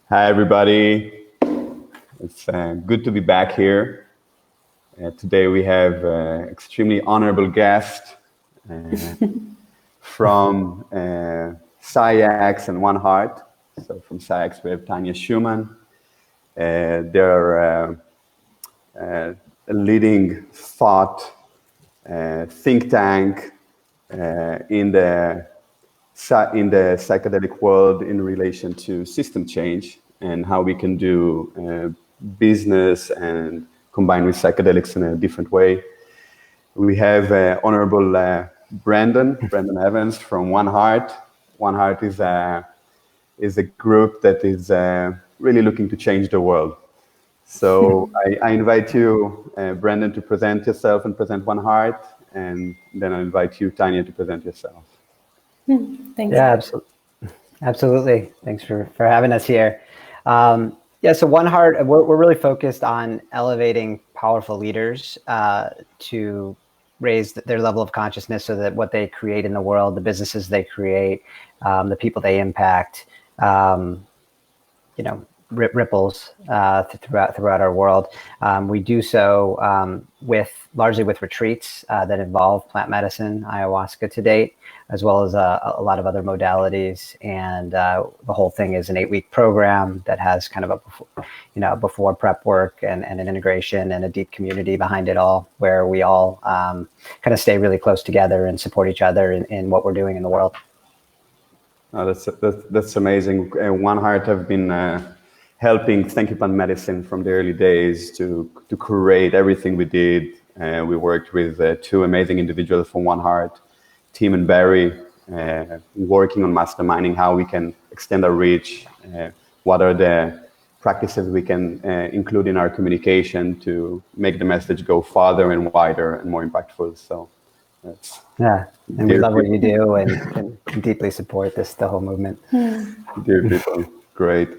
Hi, everybody. It's good to be back here. Today we have an extremely honorable guest from PsyX and 1Heart. So from PsyX we have Tanja Schomann. They're a leading thought think tank in the psychedelic world in relation to system change and how we can do business and combine with psychedelics in a different way. We have Honorable Brandon Evans from 1Heart. 1Heart is a group that is really looking to change the world. So I invite you, Brandon, to present yourself and present 1Heart, and then I invite you, Tanja, to present yourself. Thanks. Yeah, absolutely. Thanks for having us here. So 1Heart, we're really focused on elevating powerful leaders to raise their level of consciousness so that what they create in the world, the businesses they create, the people they impact, ripples throughout our world. We do so largely with retreats that involve plant medicine, ayahuasca to date, as well as a lot of other modalities. And the whole thing is an 8-week program that has kind of a before prep work and an integration and a deep community behind it all, where we all kind of stay really close together and support each other in what we're doing in the world. Oh, that's amazing. 1Heart have been helping thank plant medicine from the early days to create everything we did. We worked with 2 amazing individuals from 1Heart, Tim and Barry, working on masterminding how we can extend our reach, what are the practices we can include in our communication to make the message go farther and wider and more impactful. So and we love what you do and deeply support the whole movement. Dear people, great.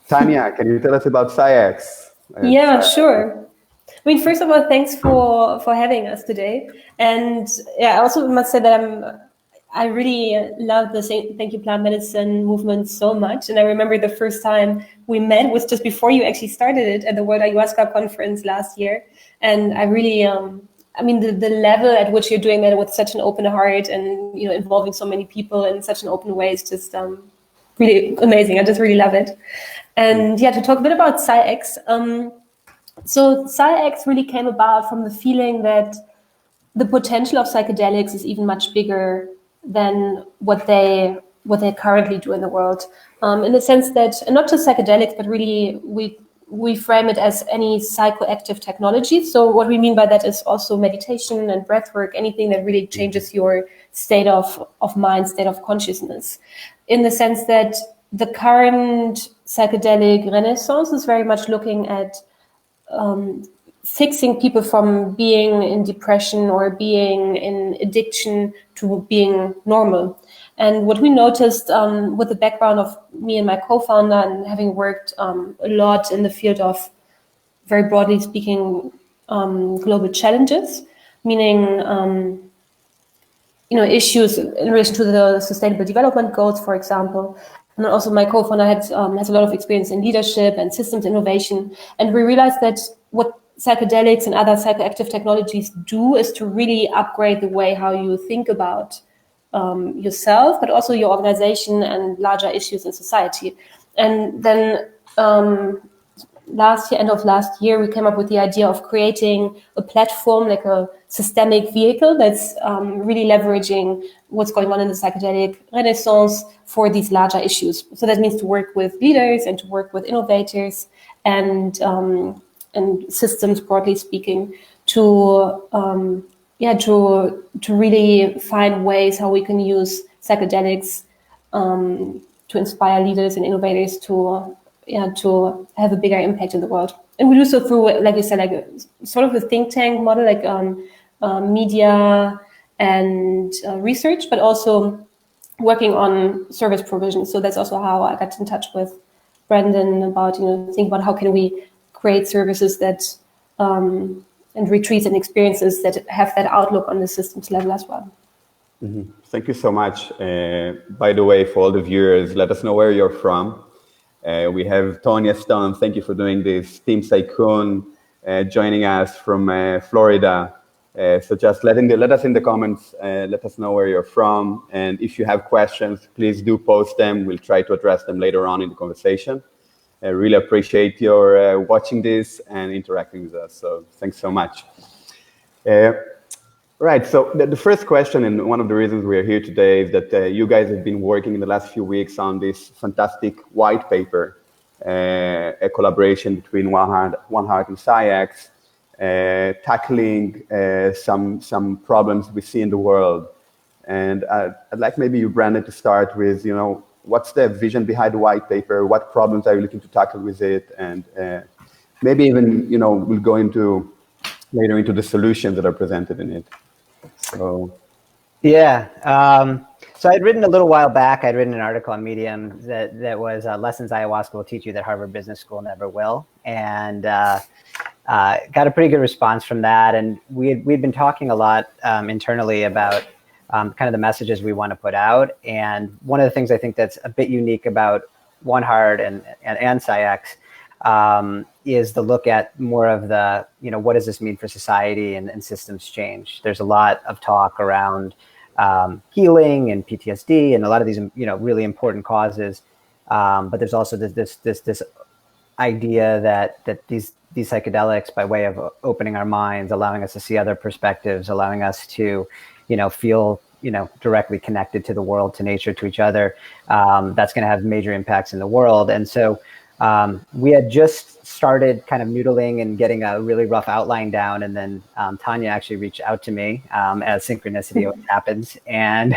Tanja, can you tell us about PsyX? Yeah, sure. I mean, first of all, thanks for having us today. And I also must say that I really love the Thank You Plant Medicine movement so much. And I remember the first time we met was just before you actually started it at the World Ayahuasca Conference last year. And I really, the level at which you're doing that with such an open heart and, involving so many people in such an open way is just really amazing. I just really love it. And to talk a bit about PsyX. So PsyX really came about from the feeling that the potential of psychedelics is even much bigger than what they currently do in the world. In the sense that, and not just psychedelics, but really we frame it as any psychoactive technology. So what we mean by that is also meditation and breath work, anything that really changes your state of mind, state of consciousness. In the sense that the current psychedelic renaissance is very much looking at fixing people from being in depression or being in addiction to being normal. And what we noticed with the background of me and my co-founder and having worked a lot in the field of, very broadly speaking, global challenges, meaning issues in relation to the Sustainable Development Goals, for example. And also my co-founder has a lot of experience in leadership and systems innovation. And we realized that what psychedelics and other psychoactive technologies do is to really upgrade the way how you think about yourself, but also your organization and larger issues in society. And then end of last year, we came up with the idea of creating a platform, like a systemic vehicle that's really leveraging what's going on in the psychedelic renaissance for these larger issues. So that means to work with leaders and to work with innovators and systems, broadly speaking, to really find ways how we can use psychedelics to inspire leaders and innovators to have a bigger impact in the world. And we do so through, like you said, like sort of a think tank model, like media and research, but also working on service provision. So that's also how I got in touch with Brandon about, think about how can we create services that and retreats and experiences that have that outlook on the systems level as well. Mm-hmm. Thank you so much. By the way, for all the viewers, let us know where you're from. We have Tanja Stone, thank you for doing this. Team Saikun joining us from Florida. So just let us in the comments, let us know where you're from. And if you have questions, please do post them. We'll try to address them later on in the conversation. I really appreciate your watching this and interacting with us. So thanks so much. Right, so the first question, and one of the reasons we are here today, is that you guys have been working in the last few weeks on this fantastic white paper, a collaboration between 1Heart and PsyX, tackling some problems we see in the world. And I'd like maybe you, Brandon, to start with, what's the vision behind the white paper? What problems are you looking to tackle with it? And maybe even, we'll go later into the solutions that are presented in it. So. Yeah. So I'd written a little while back, I'd written an article on Medium that was Lessons Ayahuasca Will Teach You That Harvard Business School Never Will. And got a pretty good response from that. And we'd been talking a lot internally about kind of the messages we want to put out. And one of the things I think that's a bit unique about 1Heart and PsyX is the look at more of the, what does this mean for society and systems change? There's a lot of talk around healing and PTSD and a lot of these, really important causes. But there's also this idea that these psychedelics, by way of opening our minds, allowing us to see other perspectives, allowing us to, feel, directly connected to the world, to nature, to each other, that's going to have major impacts in the world. And so we had just started kind of noodling and getting a really rough outline down. And then Tanja actually reached out to me, as synchronicity always happens. And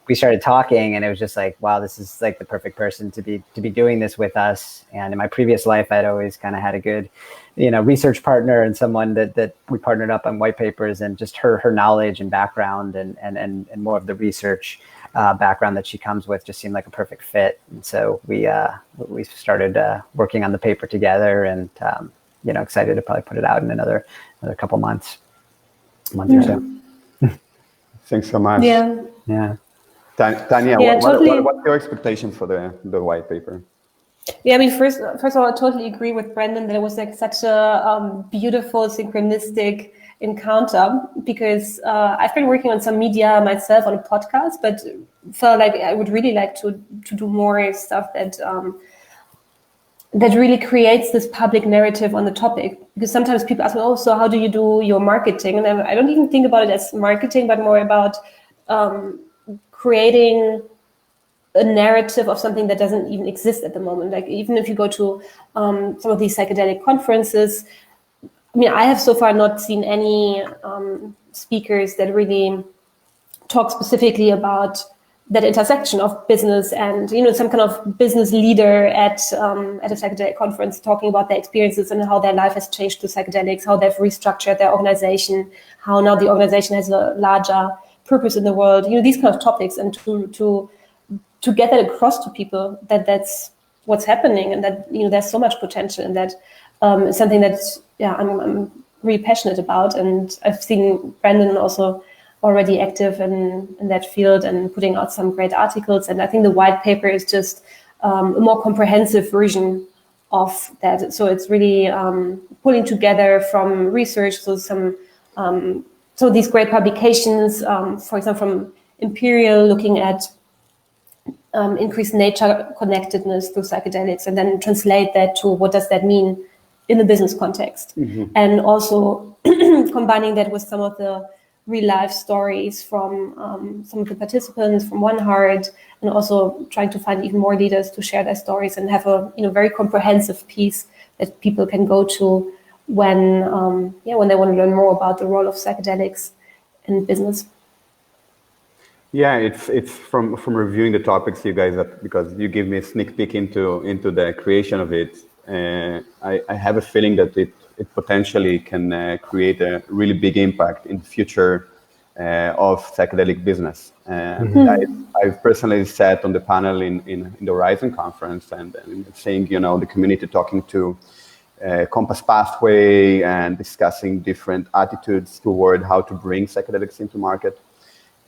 we started talking, and it was just like, wow, this is like the perfect person to be doing this with us. And in my previous life, I'd always kind of had a good, research partner and someone that we partnered up on white papers, and just her knowledge and background and more of the research background that she comes with just seemed like a perfect fit. And so we started working on the paper together, and excited to probably put it out in another couple months, month or so. Thanks so much. Yeah. Tanja, yeah, totally. what's your expectation for the white paper? Yeah, I mean, first of all, I totally agree with Brandon that it was like such a beautiful, synchronistic encounter, because I've been working on some media myself on a podcast, but felt like I would really like to do more stuff that really creates this public narrative on the topic. Because sometimes people ask me, oh, so how do you do your marketing? And I don't even think about it as marketing, but more about creating a narrative of something that doesn't even exist at the moment. Like, even if you go to some of these psychedelic conferences, I mean, I have so far not seen any speakers that really talk specifically about that intersection of business and, some kind of business leader at a psychedelic conference talking about their experiences and how their life has changed through psychedelics, how they've restructured their organization, how now the organization has a larger purpose in the world, these kind of topics, and to get that across to people that that's what's happening, and that, there's so much potential in that. It's something that, I'm really passionate about, and I've seen Brandon also already active in that field and putting out some great articles. And I think the white paper is just a more comprehensive version of that. So it's really pulling together from research, so some of these great publications, for example, from Imperial, looking at increased nature connectedness through psychedelics, and then translate that to what does that mean in the business context. Mm-hmm. And also combining that with some of the real life stories from some of the participants from 1Heart, and also trying to find even more leaders to share their stories and have a very comprehensive piece that people can go to when they want to learn more about the role of psychedelics in business. Yeah, it's from reviewing the topics you guys have, because you give me a sneak peek into the creation of it. I have a feeling that it potentially can create a really big impact in the future of psychedelic business. Mm-hmm. I've personally sat on the panel in the Horizon conference and seeing the community talking to Compass Pathway and discussing different attitudes toward how to bring psychedelics into market.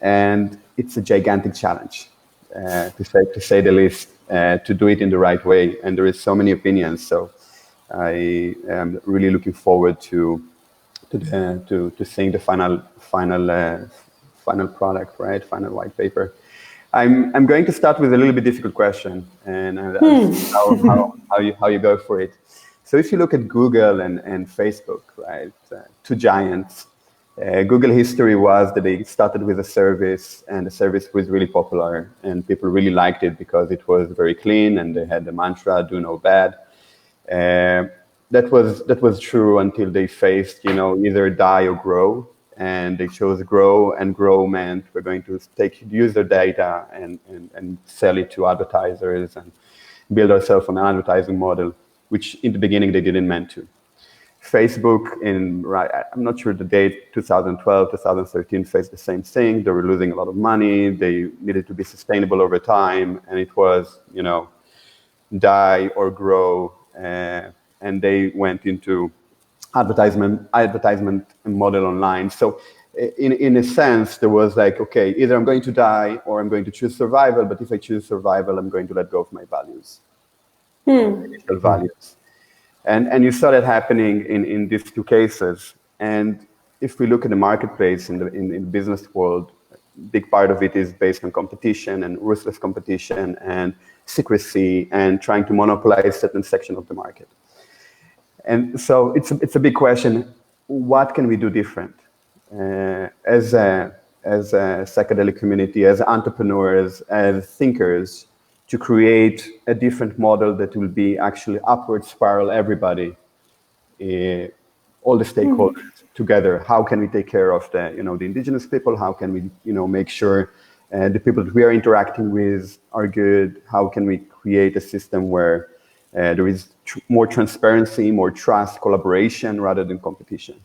And it's a gigantic challenge, to say the least. to do it in the right way. And there is so many opinions. So I am really looking forward to seeing the final product, right? Final white paper. I'm going to start with a little bit difficult question, and how you go for it. So if you look at Google and Facebook, right, two giants. Google history was that they started with a service, and the service was really popular, and people really liked it because it was very clean, and they had the mantra "Do no bad." That was true until they faced, either die or grow, and they chose grow, and grow meant we're going to take user data and sell it to advertisers and build ourselves on an advertising model, which in the beginning they didn't meant to. Facebook, I'm not sure the date, 2012, 2013, faced the same thing. They were losing a lot of money. They needed to be sustainable over time, and it was, die or grow. And they went into advertisement model online. So in a sense, there was like, okay, either I'm going to die or I'm going to choose survival. But if I choose survival, I'm going to let go of my values, initial values. And you saw that happening in these two cases. And if we look at the marketplace in the business world, big part of it is based on competition and ruthless competition and secrecy and trying to monopolize certain section of the market. And so it's a big question. What can we do different as a psychedelic community, as entrepreneurs, as thinkers, to create a different model that will be actually upward spiral everybody, all the stakeholders together? How can we take care of the indigenous people? How can we make sure the people that we are interacting with are good? How can we create a system where there is more transparency, more trust, collaboration rather than competition?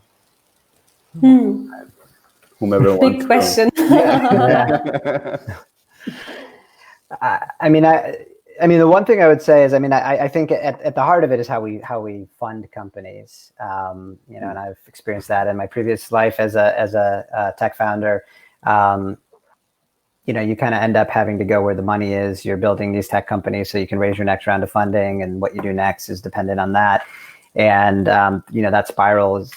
Whomever wants. Big question. I mean, the one thing I would say is, I think at the heart of it is how we fund companies. And I've experienced that in my previous life as a tech founder. You kind of end up having to go where the money is. You're building these tech companies so you can raise your next round of funding, and what you do next is dependent on that. And that spiral is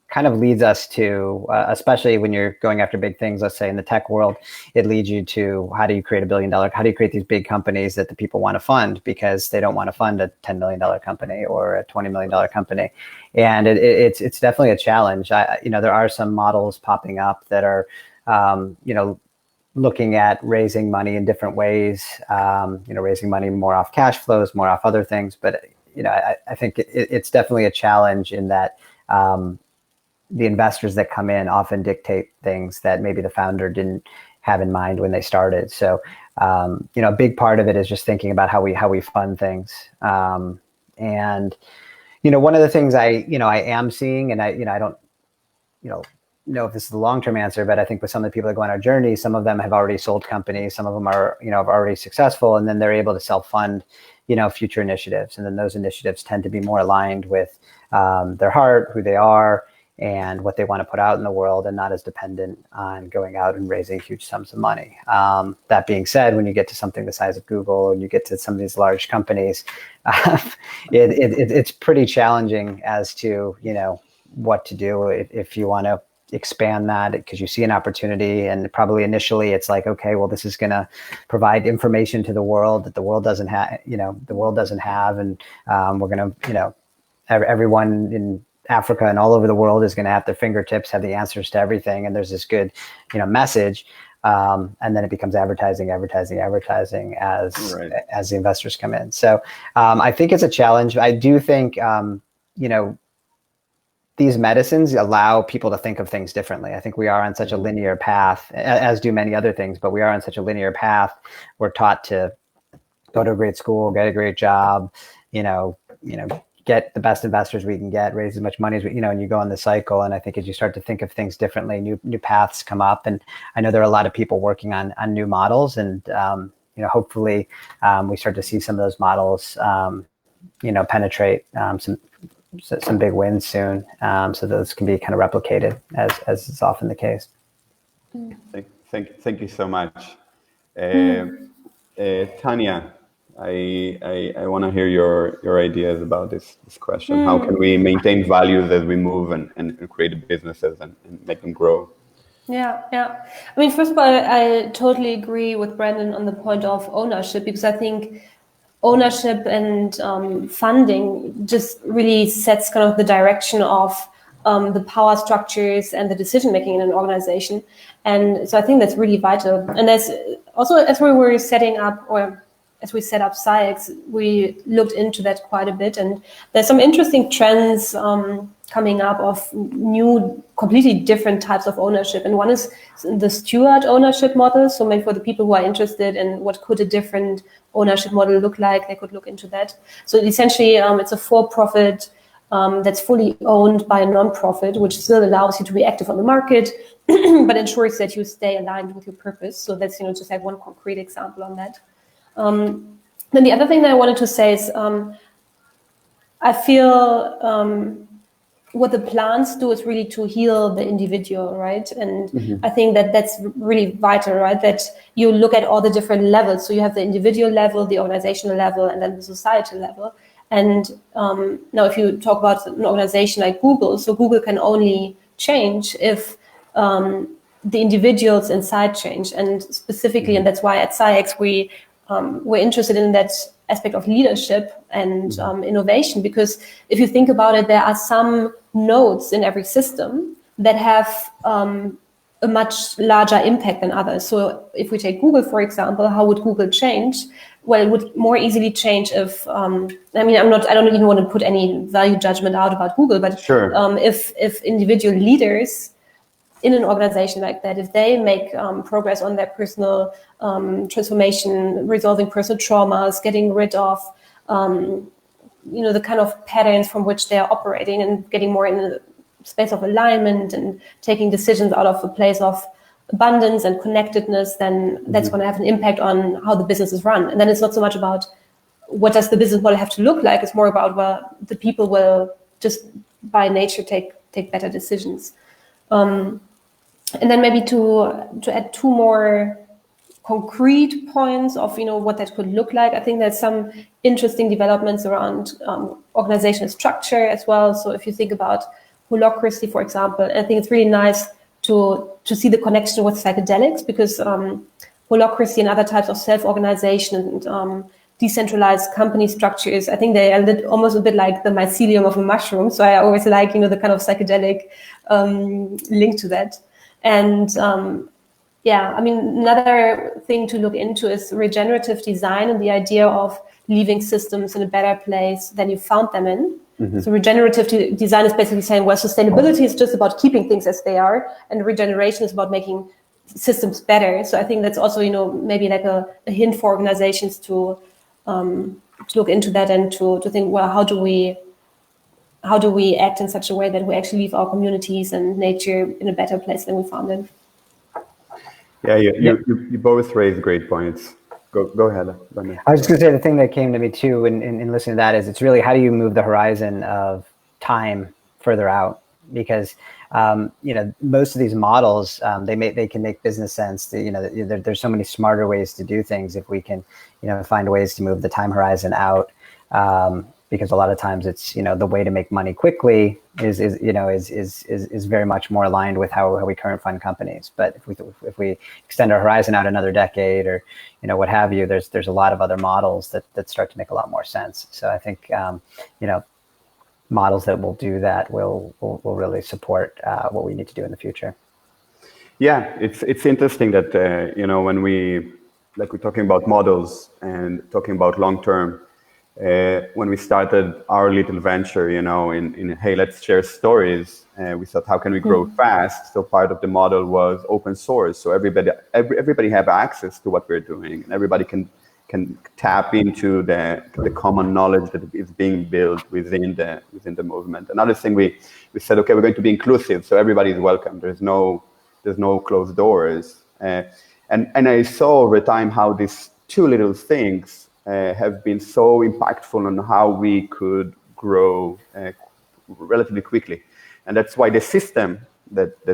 kind of leads us to, especially when you're going after big things, let's say in the tech world, it leads you to how do you create $1 billion? How do you create these big companies that the people want to fund, because they don't want to fund a $10 million company or a $20 million company? And it's definitely a challenge. There are some models popping up that are, looking at raising money in different ways, raising money more off cash flows, more off other things. But, I think it's definitely a challenge in that, the investors that come in often dictate things that maybe the founder didn't have in mind when they started. So, a big part of it is just thinking about how we fund things. And, one of the things I am seeing, and I don't, know if this is the long-term answer, but I think with some of the people that go on our journey, some of them have already sold companies, some of them are, have already successful, and then they're able to self-fund, future initiatives. And then those initiatives tend to be more aligned with their heart, who they are, and what they want to put out in the world, and not as dependent on going out and raising huge sums of money. That being said, when you get to something the size of Google, and you get to some of these large companies, it's pretty challenging as to, what to do if you want to expand that, because you see an opportunity, and probably initially it's like, okay, well, this is going to provide information to the world that the world doesn't have, and we're going to, everyone in Africa and all over the world is going to at their fingertips have the answers to everything, and there's this good, message, and then it becomes advertising as the investors come in. So I think it's a challenge. I do think these medicines allow people to think of things differently. I think we are on such a linear path, as do many other things, but we are on such a linear path. We're taught to go to a great school, get a great job, get the best investors we can get, raise as much money as we, and you go on the cycle. And I think as you start to think of things differently, new paths come up. And I know there are a lot of people working on new models, and hopefully we start to see some of those models, penetrate some big wins soon, so those can be kind of replicated as is often the case. Thank you so much. Tanja, I want to hear your ideas about this question. How can we maintain values as we move and create businesses and make them grow? Yeah. I mean, first of all, I totally agree with Brandon on the point of ownership, because I think ownership and funding just really sets kind of the direction of the power structures and the decision making in an organization. And so I think that's really vital. And as also, as we were setting up, or as we set up PsyX, we looked into that quite a bit. And there's some interesting trends coming up of new, completely different types of ownership. And one is the steward ownership model. So maybe for the people who are interested in what could a different ownership model look like, they could look into that. So essentially, it's a for-profit that's fully owned by a non-profit, which still allows you to be active on the market, but ensures that you stay aligned with your purpose. So that's, just like one concrete example on that. Then the other thing that I wanted to say is I feel what the plants do is really to heal the individual, right? And I think that that's really vital, right? That you look at all the different levels. So you have the individual level, the organizational level, and then the societal level. And now if you talk about an organization like Google, so Google can only change if the individuals inside change. And specifically, and that's why at PsyX we're interested in that aspect of leadership and innovation, because if you think about it, there are some nodes in every system that have a much larger impact than others. So if we take Google, for example, how would Google change? Well, it would more easily change if, I don't even want to put any value judgment out about Google, but sure. If individual leaders in an organization like that, if they make progress on their personal transformation, resolving personal traumas, getting rid of, the kind of patterns from which they are operating and getting more in a space of alignment and taking decisions out of a place of abundance and connectedness, then that's going to have an impact on how the business is run. And then it's not so much about what does the business model have to look like, it's more about, well, the people will just by nature take better decisions. And then maybe to add two more concrete points of what that could look like. I think there's some interesting developments around organizational structure as well. So if you think about holacracy, for example, I think it's really nice to see the connection with psychedelics, because holacracy and other types of self-organization and decentralized company structures, I think they are almost a bit like the mycelium of a mushroom. So I always like the kind of psychedelic link to that. And another thing to look into is regenerative design and the idea of leaving systems in a better place than you found them in. So regenerative design is basically saying, well, sustainability is just about keeping things as they are, and regeneration is about making systems better. So I think that's also, maybe like a hint for organizations to look into that and to think, well, how do we act in such a way that we actually leave our communities and nature in a better place than we found it? Yeah, you both raised great points. Go ahead. I was just going to say, the thing that came to me too in listening to that is, it's really, how do you move the horizon of time further out? Because most of these models, they can make business sense. There's so many smarter ways to do things if we can find ways to move the time horizon out. Because a lot of times it's the way to make money quickly is very much more aligned with how we current fund companies. But if we extend our horizon out another decade or what have you, there's a lot of other models that start to make a lot more sense. So I think models that will do that will really support what we need to do in the future. Yeah, it's interesting that when we're talking about models and talking about long term. When we started our little venture, in hey, let's share stories, we thought, how can we grow fast? So part of the model was open source. So everybody have access to what we're doing, and everybody can tap into the common knowledge that is being built within the movement. Another thing we said, okay, we're going to be inclusive, so everybody is welcome. There's no closed doors. And I saw over time how these two little things have been so impactful on how we could grow relatively quickly. And that's why the system that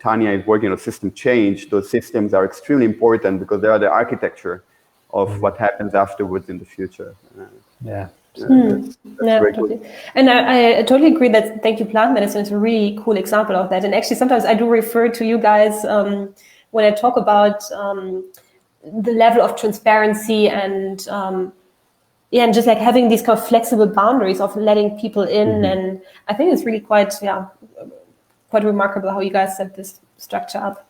Tanja is working on, system change, those systems are extremely important, because they are the architecture of what happens afterwards in the future. That's very totally. Cool. And I totally agree that Thank You Plant Medicine is a really cool example of that. And actually, sometimes I do refer to you guys when I talk about the level of transparency and and just like having these kind of flexible boundaries of letting people in. And I think it's really quite remarkable how you guys set this structure up.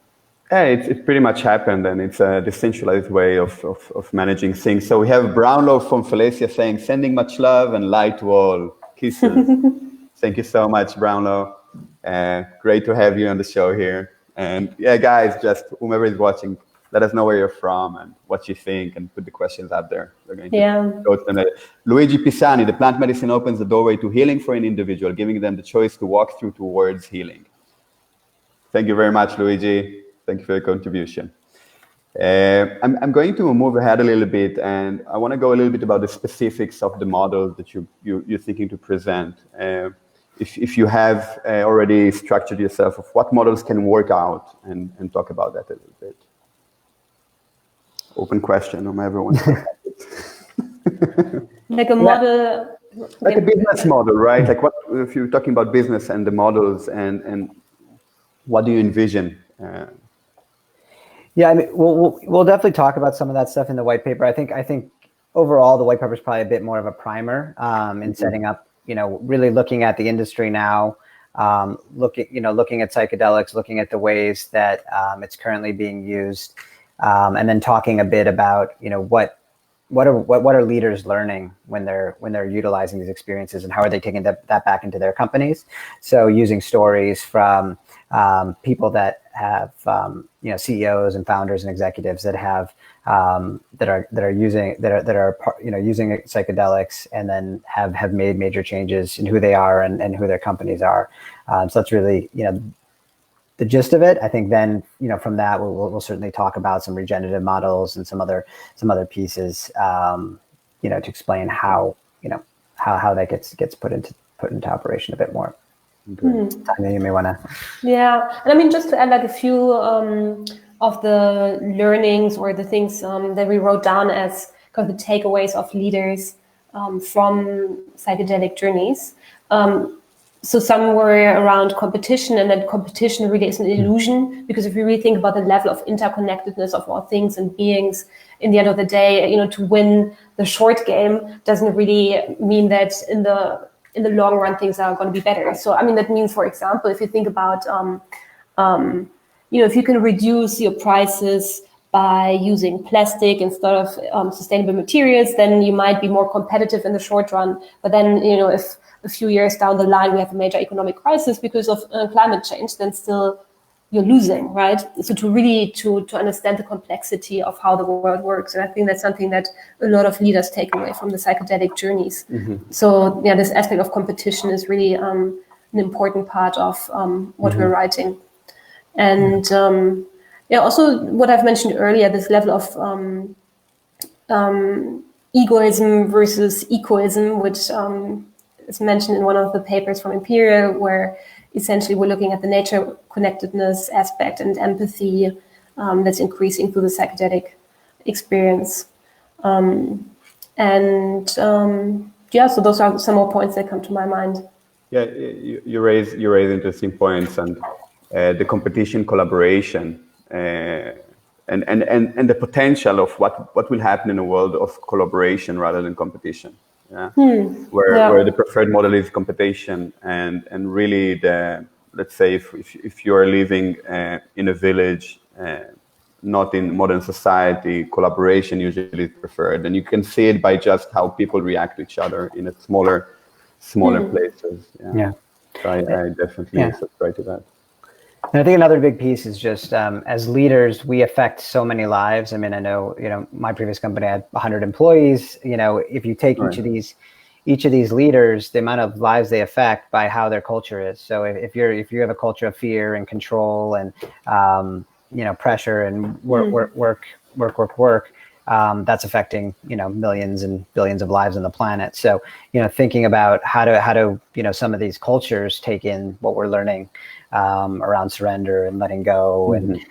Yeah, it pretty much happened, and it's a decentralized way of managing things. So we have Brownlow from Felicia saying, sending much love and light to all. Kisses. Thank you so much, Brownlow. Great to have you on the show here. And yeah, guys, just whomever is watching, let us know where you're from and what you think, and put the questions up there. We're going to go to them later. Luigi Pisani, the plant medicine opens the doorway to healing for an individual, giving them the choice to walk through towards healing. Thank you very much, Luigi. Thank you for your contribution. I'm going to move ahead a little bit, and I want to go a little bit about the specifics of the model that you're thinking to present. If you have already structured yourself of what models can work out, and talk about that a little bit. Open question on everyone. Like a model, like a business model, right? Like what if you're talking about business and the models, and what do you envision? Yeah, I mean, we'll definitely talk about some of that stuff in the white paper. I think overall the white paper is probably a bit more of a primer in setting up, really looking at the industry now, looking at psychedelics, looking at the ways that it's currently being used, and then talking a bit about what are leaders learning when they're utilizing these experiences, and how are they taking that back into their companies. So using stories from people that have CEOs and founders and executives that have that are using using psychedelics, and then have made major changes in who they are and who their companies are. So that's really the gist of it. I think then from that we'll certainly talk about some regenerative models and some other pieces to explain how how that gets put into operation a bit more. Tanja, you may want to. Yeah, and I mean, just to add like a few of the learnings or the things that we wrote down as kind of the takeaways of leaders from psychedelic journeys. So some were around competition, and that competition really is an illusion, because if you really think about the level of interconnectedness of all things and beings, in the end of the day, to win the short game doesn't really mean that in the long run things are going to be better. So I mean, that means, for example, if you think about if you can reduce your prices by using plastic instead of sustainable materials, then you might be more competitive in the short run. But then if a few years down the line we have a major economic crisis because of climate change, then still you're losing, right? So to really to understand the complexity of how the world works, and I think that's something that a lot of leaders take away from the psychedelic journeys. So yeah, this aspect of competition is really an important part of what we're writing. And also what I've mentioned earlier, this level of egoism versus ecoism, which is mentioned in one of the papers from Imperial, where essentially we're looking at the nature connectedness aspect and empathy that's increasing through the psychedelic experience. So those are some more points that come to my mind. Yeah, you raise interesting points, and the competition, collaboration, and the potential of what will happen in a world of collaboration rather than competition. Yeah. Where the preferred model is competition, and really let's say if you are living in a village, not in modern society, collaboration usually is preferred, and you can see it by just how people react to each other in a smaller places. So I definitely subscribe to that. And I think another big piece is just as leaders, we affect so many lives. I mean, I know, my previous company had 100 employees. If you take each of these leaders, the amount of lives they affect by how their culture is. So if you have a culture of fear and control and pressure and work, that's affecting millions and billions of lives on the planet. So thinking about how to some of these cultures take in what we're learning around surrender and letting go, and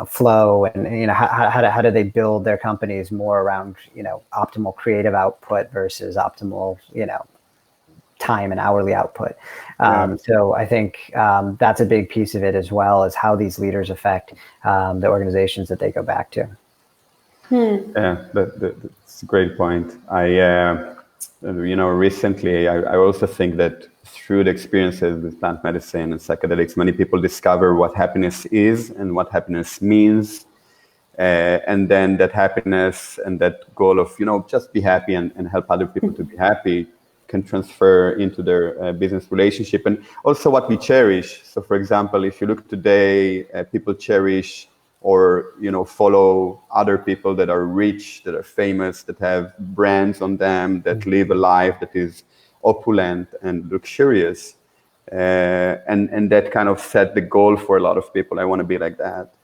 flow, and how do they build their companies more around optimal creative output versus optimal time and hourly output. So I think that's a big piece of it, as well as how these leaders affect the organizations that they go back to. Yeah, that's a great point. Recently, I also think that through the experiences with plant medicine and psychedelics, many people discover what happiness is and what happiness means. And then that happiness and that goal of, just be happy and help other people to be happy can transfer into their business relationship. And also what we cherish. So for example, if you look today, people cherish or follow other people that are rich, that are famous, that have brands on them, that live a life that is opulent and luxurious, and that kind of set the goal for a lot of people. I want to be like that,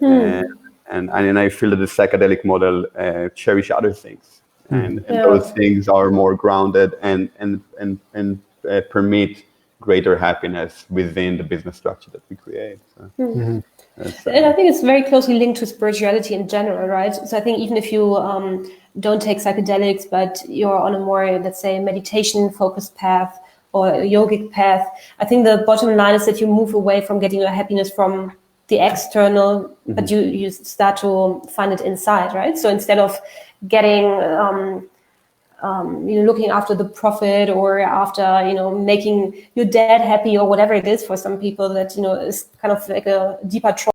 and I feel that the psychedelic model cherish other things, and those things are more grounded and permit greater happiness within the business structure that we create. So. And I think it's very closely linked to spirituality in general, right? So I think even if you don't take psychedelics, but you're on a more, let's say, meditation-focused path or a yogic path, I think the bottom line is that you move away from getting your happiness from the external, but you start to find it inside, right? So instead of getting looking after the profit or after, making your dad happy or whatever it is for some people that, is kind of like a deeper trauma